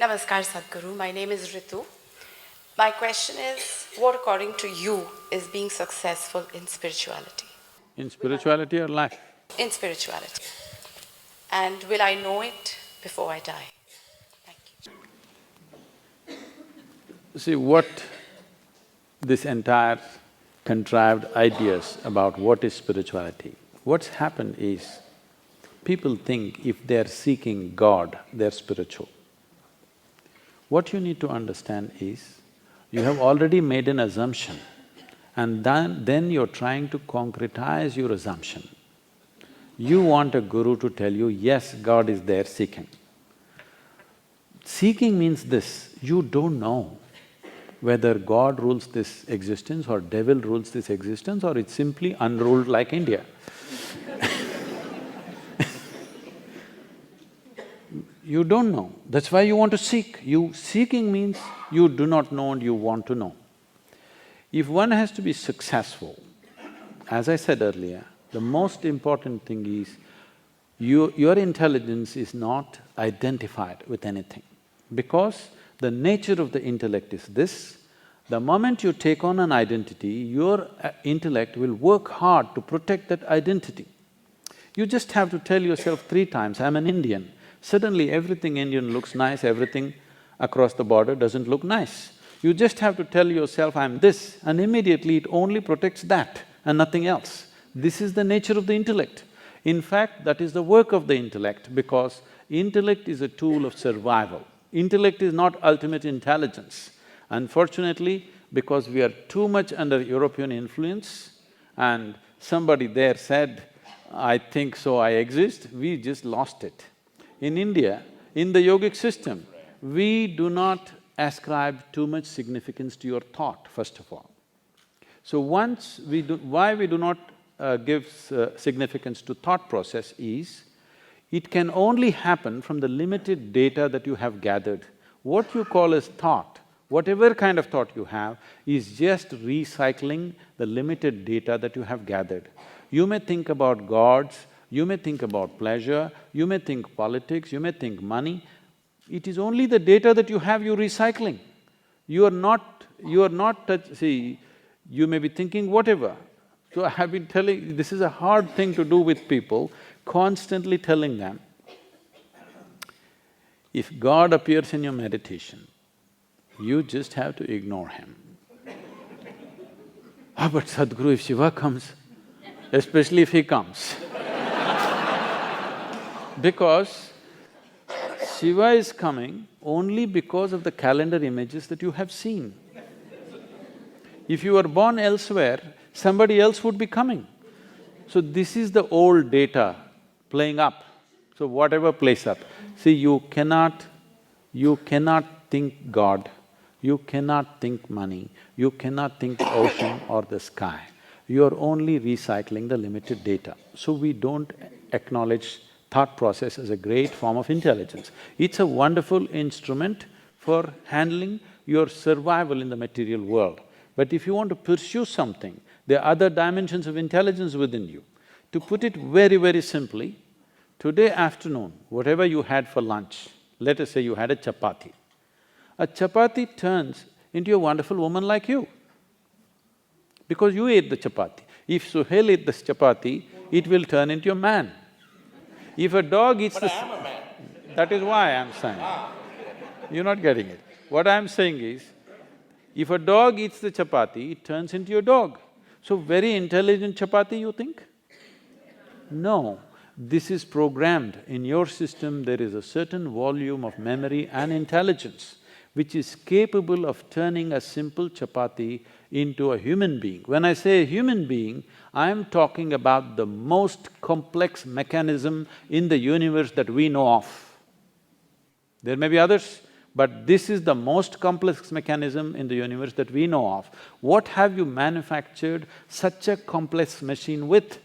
Namaskar Sadhguru, my name is Ritu. My question is, what according to you is being successful in spirituality? In spirituality or life? In spirituality. And will I know it before I die? Thank you. See, what this entire contrived ideas about what is spirituality, what's happened is, people think if they're seeking God, they're spiritual. What you need to understand is, you have already made an assumption and then you're trying to concretize your assumption. You want a guru to tell you, yes, God is there seeking. Seeking means this, you don't know whether God rules this existence or devil rules this existence or it's simply unruled like India. You don't know, that's why you want to seek. Seeking means you do not know and you want to know. If one has to be successful, as I said earlier, the most important thing is your intelligence is not identified with anything. Because the nature of the intellect is this, the moment you take on an identity, your intellect will work hard to protect that identity. You just have to tell yourself 3 times, I'm an Indian. Suddenly everything Indian looks nice, everything across the border doesn't look nice. You just have to tell yourself, I'm this, and immediately it only protects that and nothing else. This is the nature of the intellect. In fact, that is the work of the intellect because intellect is a tool of survival. Intellect is not ultimate intelligence. Unfortunately, because we are too much under European influence and somebody there said, I think so, I exist, we just lost it. In India, in the yogic system, we do not ascribe too much significance to your thought, first of all. So why we do not give significance to thought process is, it can only happen from the limited data that you have gathered. What you call as thought, whatever kind of thought you have, is just recycling the limited data that you have gathered. You may think about gods, you may think about pleasure, you may think politics, you may think money. It is only the data that you have you're recycling. You are not… see, you may be thinking whatever. So I have been telling… this is a hard thing to do with people, constantly telling them, if God appears in your meditation, you just have to ignore him. But Sadhguru, if Shiva comes, especially if he comes because Shiva is coming only because of the calendar images that you have seen. If you were born elsewhere, somebody else would be coming. So this is the old data playing up. So whatever plays up. See, you cannot think God, you cannot think money, you cannot think the ocean or the sky. You are only recycling the limited data. So we don't acknowledge thought process as a great form of intelligence. It's a wonderful instrument for handling your survival in the material world. But if you want to pursue something, there are other dimensions of intelligence within you. To put it very, very simply, today afternoon, whatever you had for lunch, let us say you had a chapati turns into a wonderful woman like you because you ate the chapati. If Suhail ate this chapati, it will turn into a man. If a dog eats But I am a man. That is why I'm saying. You're not getting it. What I'm saying is, if a dog eats the chapati, it turns into a dog. So very intelligent chapati, you think? No, this is programmed. In your system, there is a certain volume of memory and intelligence which is capable of turning a simple chapati into a human being. When I say human being, I am talking about the most complex mechanism in the universe that we know of. There may be others, but this is the most complex mechanism in the universe that we know of. What have you manufactured such a complex machine with?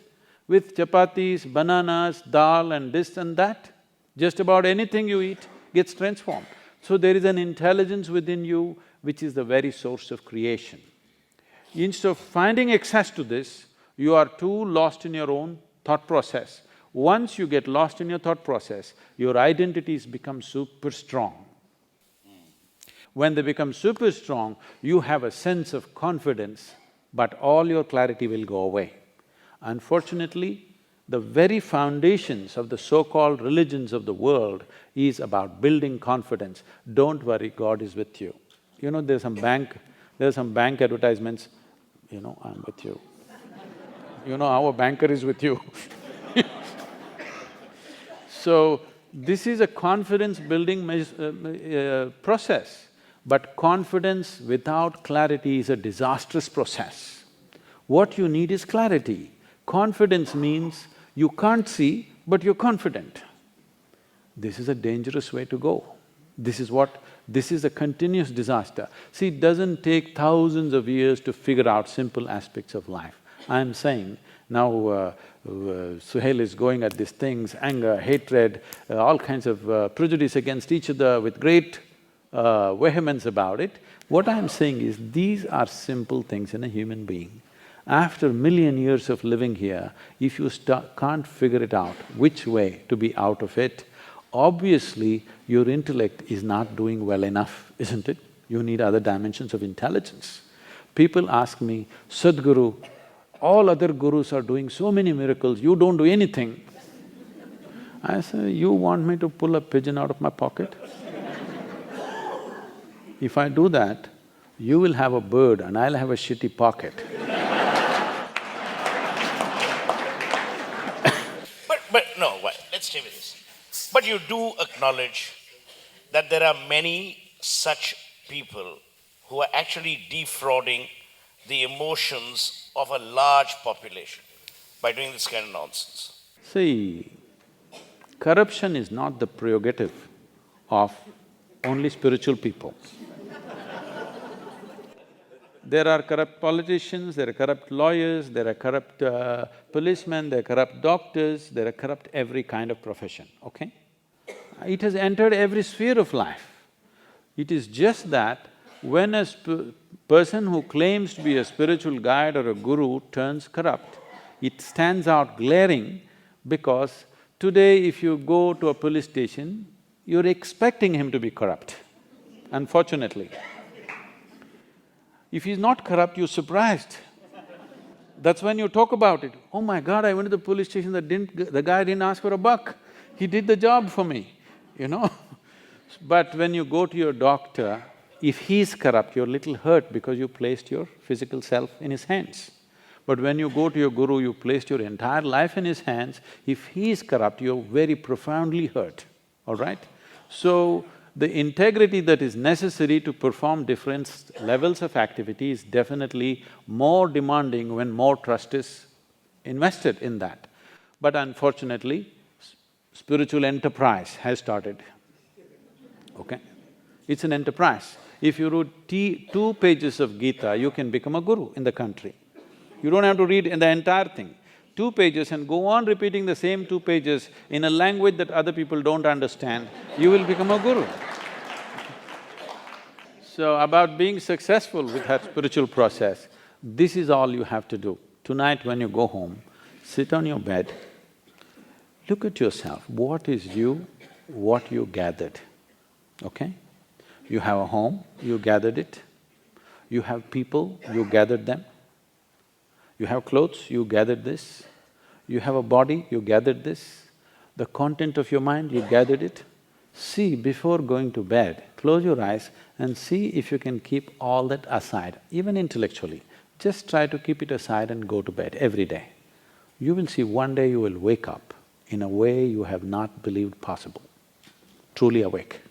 With chapatis, bananas, dal and this and that? Just about anything you eat gets transformed. So there is an intelligence within you which is the very source of creation. Instead of finding access to this, you are too lost in your own thought process. Once you get lost in your thought process, your identities become super strong. When they become super strong, you have a sense of confidence, but all your clarity will go away. Unfortunately, the very foundations of the so-called religions of the world is about building confidence. Don't worry, God is with you. You know, there's some bank advertisements, you know, I'm with you. You know, our banker is with you. So, this is a confidence-building process, but confidence without clarity is a disastrous process. What you need is clarity. Confidence means you can't see, but you're confident. This is a dangerous way to go. This is a continuous disaster. See, it doesn't take thousands of years to figure out simple aspects of life. I'm saying, now Suhail is going at these things, anger, hatred, all kinds of prejudice against each other with great vehemence about it. What I'm saying is, these are simple things in a human being. After a million years of living here, if you can't figure it out, which way to be out of it, obviously your intellect is not doing well enough, isn't it? You need other dimensions of intelligence. People ask me, Sadhguru, all other gurus are doing so many miracles, you don't do anything. I say, you want me to pull a pigeon out of my pocket? If I do that, you will have a bird and I'll have a shitty pocket. But no, let's stay with this. But you do acknowledge that there are many such people who are actually defrauding the emotions of a large population by doing this kind of nonsense. See, corruption is not the prerogative of only spiritual people. There are corrupt politicians, there are corrupt lawyers, there are corrupt policemen, there are corrupt doctors, there are corrupt every kind of profession, okay? It has entered every sphere of life. It is just that when a person who claims to be a spiritual guide or a guru turns corrupt, it stands out glaring because today if you go to a police station, you're expecting him to be corrupt, unfortunately. If he's not corrupt, you're surprised. That's when you talk about it. Oh my God, I went to the police station, the guy didn't ask for a buck. He did the job for me, you know. But when you go to your doctor, if he's corrupt, you're a little hurt because you placed your physical self in his hands. But when you go to your guru, you placed your entire life in his hands. If he is corrupt, you're very profoundly hurt, all right? So, the integrity that is necessary to perform different levels of activity is definitely more demanding when more trust is invested in that. But unfortunately, spiritual enterprise has started, okay? It's an enterprise. If you read 2 pages of Gita, you can become a guru in the country. You don't have to read the entire thing. 2 pages and go on repeating the same 2 pages in a language that other people don't understand, you will become a guru. So, about being successful with that spiritual process, this is all you have to do. Tonight when you go home, sit on your bed, look at yourself, what is you, what you gathered, okay? You have a home, you gathered it. You have people, you gathered them. You have clothes, you gathered this. You have a body, you gathered this. The content of your mind, you gathered it. See, before going to bed, close your eyes and see if you can keep all that aside, even intellectually. Just try to keep it aside and go to bed every day. You will see one day you will wake up in a way you have not believed possible, truly awake.